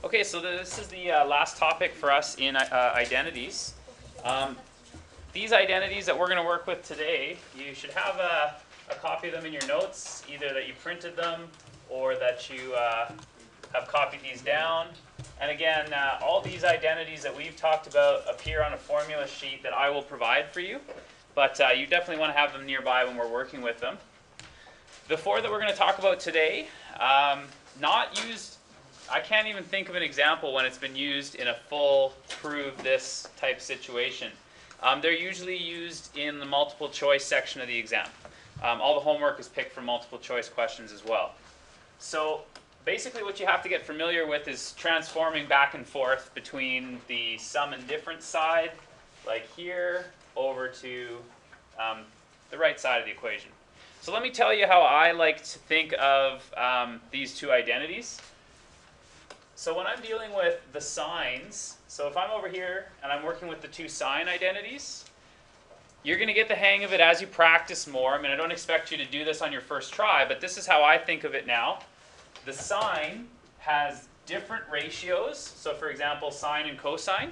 Okay, so this is the last topic for us in identities. These identities that we're going to work with today, you should have a copy of them in your notes, either that you printed them or that you have copied these down. And again, all these identities that we've talked about appear on a formula sheet that I will provide for you, but you definitely want to have them nearby when we're working with them. The four that we're going to talk about today, not used. I can't even think of an example when it's been used in a full prove this type situation. They're usually used in the multiple choice section of the exam. All the homework is picked from multiple choice questions as well. So basically what you have to get familiar with is transforming back and forth between the sum and difference side, like here, over to the right side of the equation. So let me tell you how I like to think of these two identities. So when I'm dealing with the signs, so if I'm over here and I'm working with the two sign identities, you're going to get the hang of it as you practice more. I mean, I don't expect you to do this on your first try, but this is how I think of it now. The sine has different ratios, so for example, sine and cosine,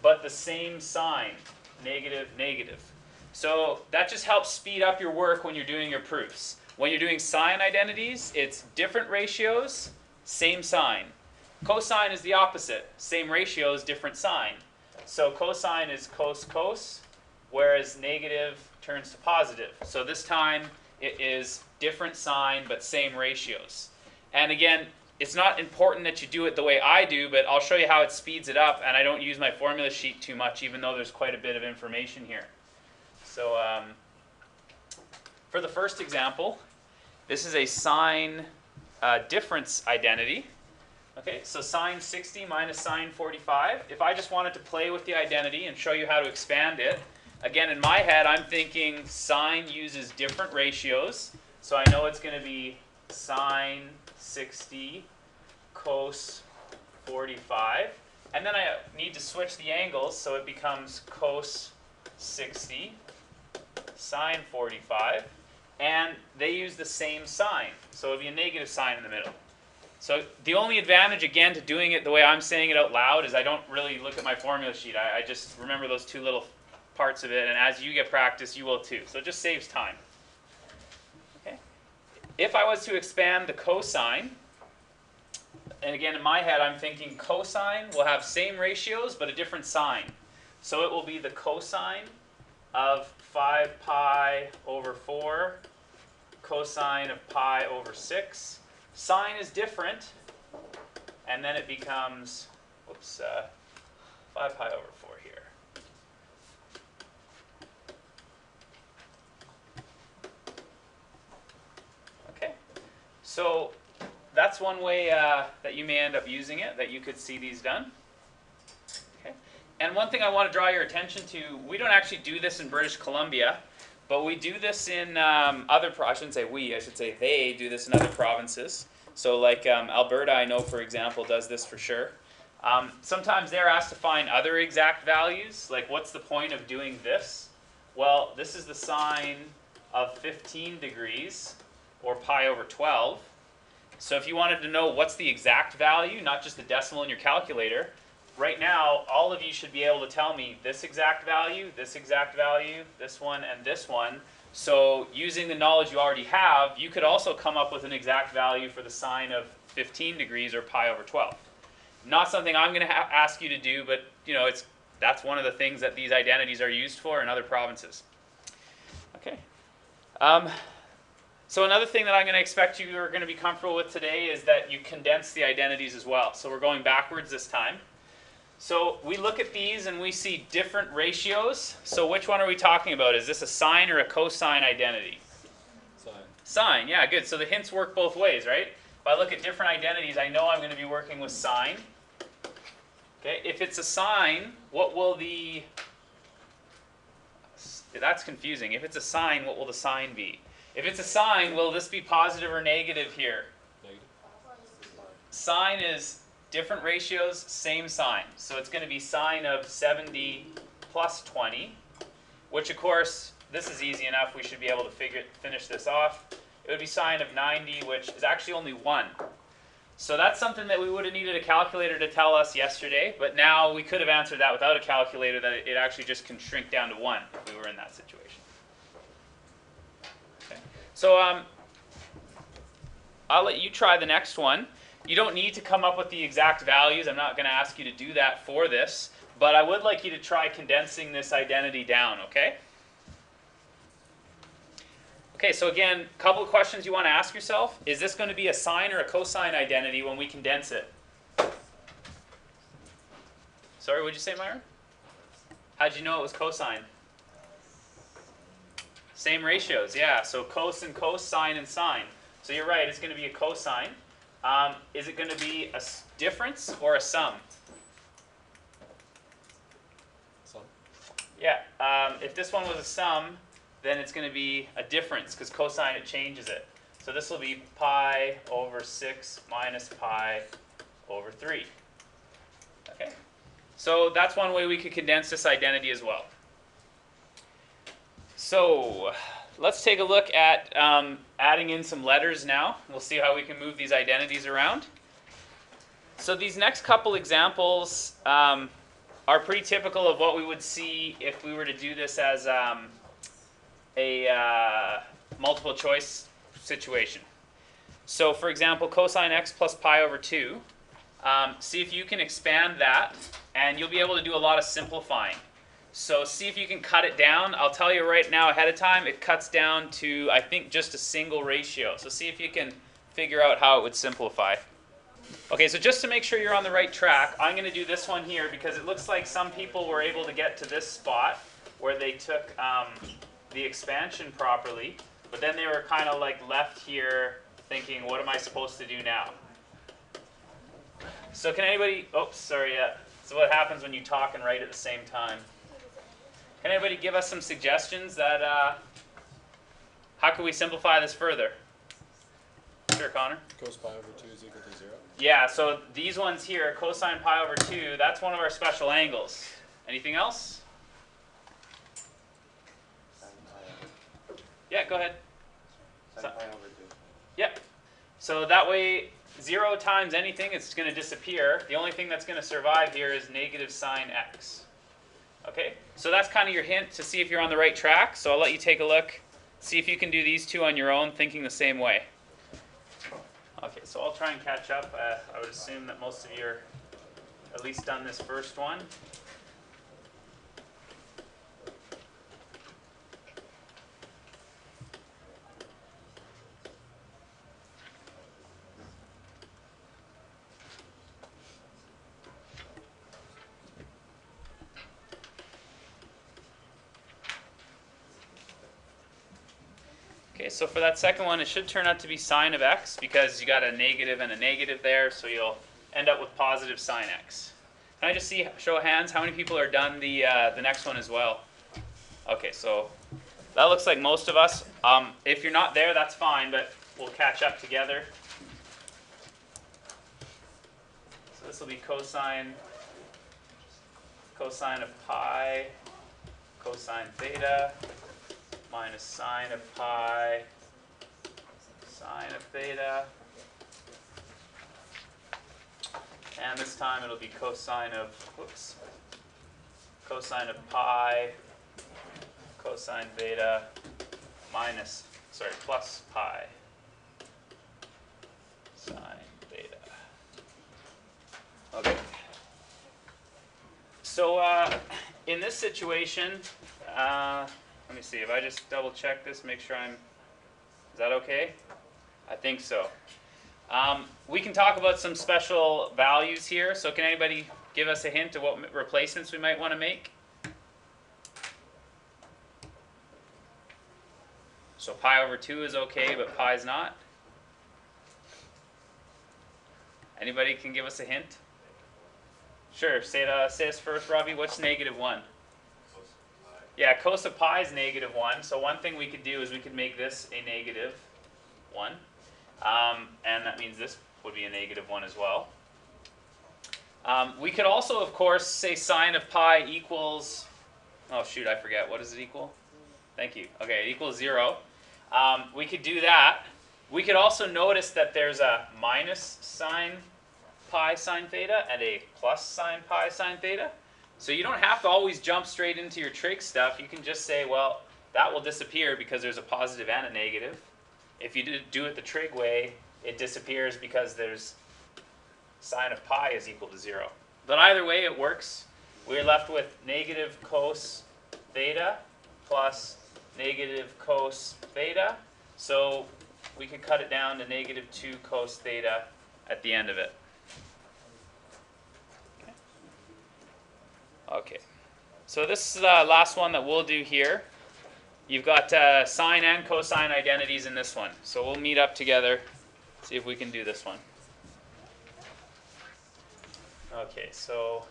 but the same sign, negative, negative. So that just helps speed up your work when you're doing your proofs. When you're doing sign identities, it's different ratios, same sign. Cosine is the opposite. Same ratios, different sign. So cosine is cos, cos, whereas negative turns to positive. So this time it is different sign, but same ratios. And again, it's not important that you do it the way I do, but I'll show you how it speeds it up, and I don't use my formula sheet too much, even though there's quite a bit of information here. So for the first example, this is a sine difference identity. Okay, so sine 60 minus sine 45. If I just wanted to play with the identity and show you how to expand it, again, in my head, I'm thinking sine uses different ratios. So I know it's going to be sine 60 cos 45. And then I need to switch the angles, so it becomes cos 60 sine 45. And they use the same sign, so it would be a negative sign in the middle. So the only advantage, again, to doing it the way I'm saying it out loud is I don't really look at my formula sheet. I just remember those two little parts of it, and as you get practice, you will too. So it just saves time. Okay. If I was to expand the cosine, and again, in my head, I'm thinking cosine will have same ratios, but a different sign. So it will be the cosine of 5 pi over 4, cosine of pi over 6. Sine is different, and then it becomes, 5 pi over 4 here. Okay, so that's one way that you may end up using it, that you could see these done. Okay, and one thing I want to draw your attention to, we don't actually do this in British Columbia, but we do this in I shouldn't say we, I should say they do this in other provinces. So like Alberta, I know, for example, does this for sure. Sometimes they're asked to find other exact values, like what's the point of doing this? Well, this is the sine of 15 degrees, or pi over 12. So if you wanted to know what's the exact value, not just the decimal in your calculator, right now, all of you should be able to tell me this exact value, this one, and this one. So using the knowledge you already have, you could also come up with an exact value for the sine of 15 degrees or pi over 12. Not something I'm going to ask you to do, but you know, that's one of the things that these identities are used for in other provinces. Okay. So another thing that I'm going to expect you are going to be comfortable with today is that you condense the identities as well. So we're going backwards this time. So we look at these and we see different ratios. So which one are we talking about? Is this a sine or a cosine identity? Sine. Sine, yeah, good. So the hints work both ways, right? If I look at different identities, I know I'm going to be working with sine. Okay, if it's a sine, what will the... That's confusing. If it's a sine, what will the sign be? If it's a sine, will this be positive or negative here? Negative. Sine is different ratios, same sign. So it's going to be sine of 70 plus 20, which of course, this is easy enough. We should be able to finish this off. It would be sine of 90, which is actually only 1. So that's something that we would have needed a calculator to tell us yesterday, but now we could have answered that without a calculator, that it actually just can shrink down to 1 if we were in that situation. Okay. So I'll let you try the next one. You don't need to come up with the exact values. I'm not going to ask you to do that for this, but I would like you to try condensing this identity down, okay? Okay, so again, a couple of questions you want to ask yourself. Is this going to be a sine or a cosine identity when we condense it? Sorry, what did you say, Myron? How did you know it was cosine? Same ratios, yeah. So cos and cos, sine and sine. So you're right, it's going to be a cosine. Is it going to be a difference or a sum? Sum. Yeah, if this one was a sum, then it's going to be a difference, because cosine, it changes it. So this will be pi over 6 minus pi over 3. Okay, so that's one way we could condense this identity as well. So let's take a look at adding in some letters now. We'll see how we can move these identities around. So these next couple examples are pretty typical of what we would see if we were to do this as a multiple choice situation. So for example, cosine x plus pi over 2. See if you can expand that, and you'll be able to do a lot of simplifying. So see if you can cut it down. I'll tell you right now ahead of time, it cuts down to, I think, just a single ratio. So see if you can figure out how it would simplify. Okay, so just to make sure you're on the right track, I'm going to do this one here because it looks like some people were able to get to this spot where they took the expansion properly, but then they were kind of like left here thinking, what am I supposed to do now? So can anybody, oops, sorry, yeah. So what happens when you talk and write at the same time? Can anybody give us some suggestions that, how can we simplify this further? Sure, Connor? Cos pi over 2 is equal to 0. Yeah, so these ones here, cosine pi over 2, that's one of our special angles. Anything else? Yeah, go ahead. Sine pi over 2. Yep. So that way, 0 times anything, it's going to disappear. The only thing that's going to survive here is negative sine x. Okay, so that's kind of your hint to see if you're on the right track. So I'll let you take a look, see if you can do these two on your own, thinking the same way. Okay, so I'll try and catch up. I would assume that most of you are at least done this first one. Okay, so for that second one, it should turn out to be sine of x because you got a negative and a negative there, so you'll end up with positive sine x. Can I just see, show of hands, how many people are done the next one as well? Okay, so that looks like most of us. If you're not there, that's fine, but we'll catch up together. So this will be cosine of pi, cosine theta, minus sine of pi, sine of theta, and this time it'll be cosine of, whoops, cosine of pi, cosine theta, minus, sorry, plus pi, sine theta. Okay. So in this situation, let me see, if I just double check this, make sure is that okay? I think so. We can talk about some special values here. So can anybody give us a hint of what replacements we might want to make? So pi over 2 is okay, but pi is not. Anybody can give us a hint? Sure, say this first, Robbie. What's negative 1? Yeah, cos of pi is negative 1. So one thing we could do is we could make this a negative 1. And that means this would be a negative 1 as well. We could also, of course, say sine of pi equals, oh shoot, I forget. What does it equal? Thank you. Okay, it equals 0. We could do that. We could also notice that there's a minus sine pi sine theta and a plus sine pi sine theta. So you don't have to always jump straight into your trig stuff. You can just say, well, that will disappear because there's a positive and a negative. If you do it the trig way, it disappears because there's sine of pi is equal to 0. But either way, it works. We're left with negative cos theta plus negative cos theta. So we could cut it down to negative 2 cos theta at the end of it. Okay. So this is the last one that we'll do here. You've got sine and cosine identities in this one. So we'll meet up together, see if we can do this one. Okay, so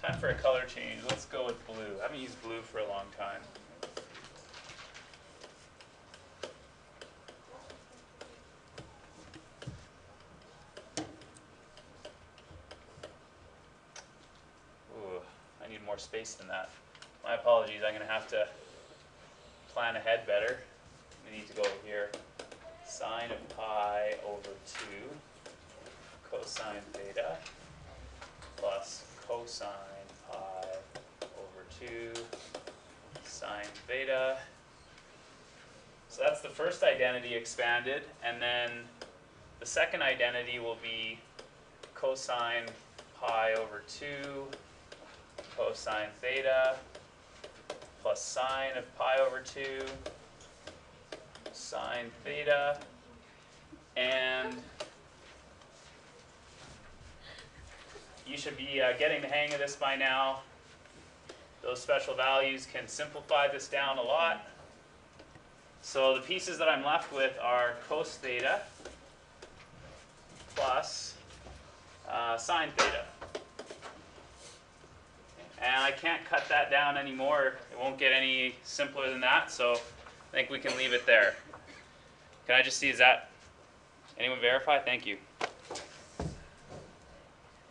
time for a color change. Let's go with blue. I haven't used blue for a long time. Ooh, I need more space than that. My apologies, I'm going to have to plan ahead better. We need to go here. Sine of pi over 2 cosine theta plus cosine pi over 2 sine theta. So that's the first identity expanded, and then the second identity will be cosine pi over 2 cosine theta plus sine of pi over 2 sine theta, and you should be getting the hang of this by now. Those special values can simplify this down a lot. So the pieces that I'm left with are cos theta plus sine theta. And I can't cut that down anymore. It won't get any simpler than that, so I think we can leave it there. Can I just see, is that, anyone verify? Thank you.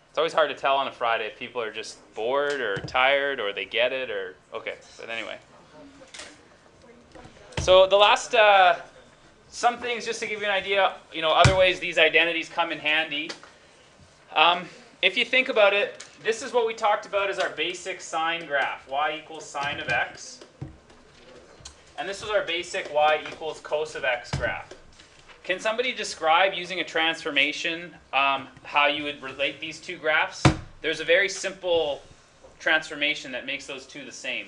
It's always hard to tell on a Friday if people are just bored or tired or they get it or, okay, but anyway. So the last, some things just to give you an idea, other ways these identities come in handy. If you think about it, this is what we talked about as our basic sine graph, y equals sine of x. And this was our basic y equals cos of x graph. Can somebody describe, using a transformation, how you would relate these two graphs? There's a very simple transformation that makes those two the same.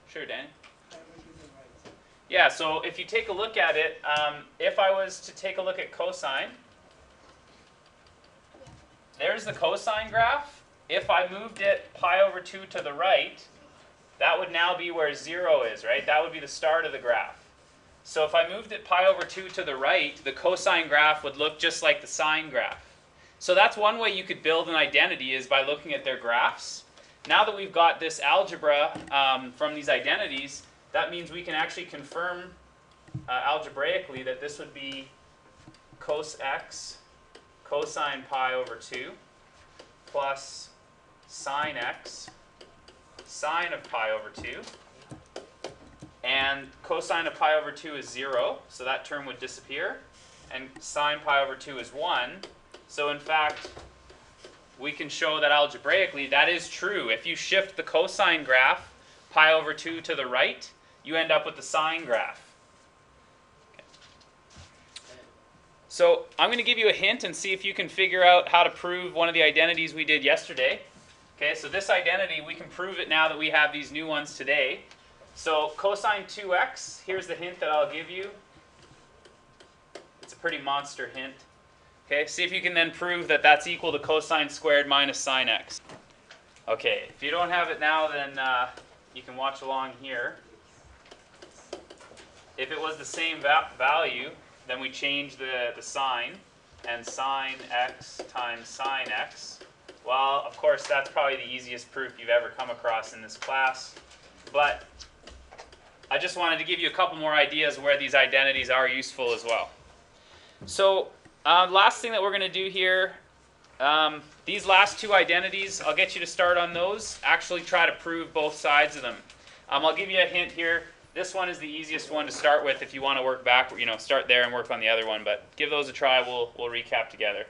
Sure, Danny? Yeah, so if you take a look at it, if I was to take a look at cosine, there's the cosine graph. If I moved it pi over 2 to the right, that would now be where 0 is, right? That would be the start of the graph. So if I moved it pi over 2 to the right, the cosine graph would look just like the sine graph. So that's one way you could build an identity, is by looking at their graphs. Now that we've got this algebra from these identities, that means we can actually confirm algebraically that this would be cos x cosine pi over 2 plus sine x sine of pi over 2. And cosine of pi over 2 is 0, so that term would disappear. And sine pi over 2 is 1. So in fact, we can show that algebraically that is true. If you shift the cosine graph pi over 2 to the right, you end up with the sine graph. Okay. So I'm going to give you a hint and see if you can figure out how to prove one of the identities we did yesterday. Okay, so this identity, we can prove it now that we have these new ones today. So cosine 2x, here's the hint that I'll give you. It's a pretty monster hint. Okay, see if you can then prove that that's equal to cosine squared minus sine x. Okay, if you don't have it now, then you can watch along here. If it was the same value, then we change the sign, and sine x times sine x. Well, of course, that's probably the easiest proof you've ever come across in this class. But I just wanted to give you a couple more ideas where these identities are useful as well. So last thing that we're going to do here, these last two identities, I'll get you to start on those. Actually try to prove both sides of them. I'll give you a hint here. This one is the easiest one to start with if you want to work back. Start there and work on the other one. But give those a try. We'll recap together.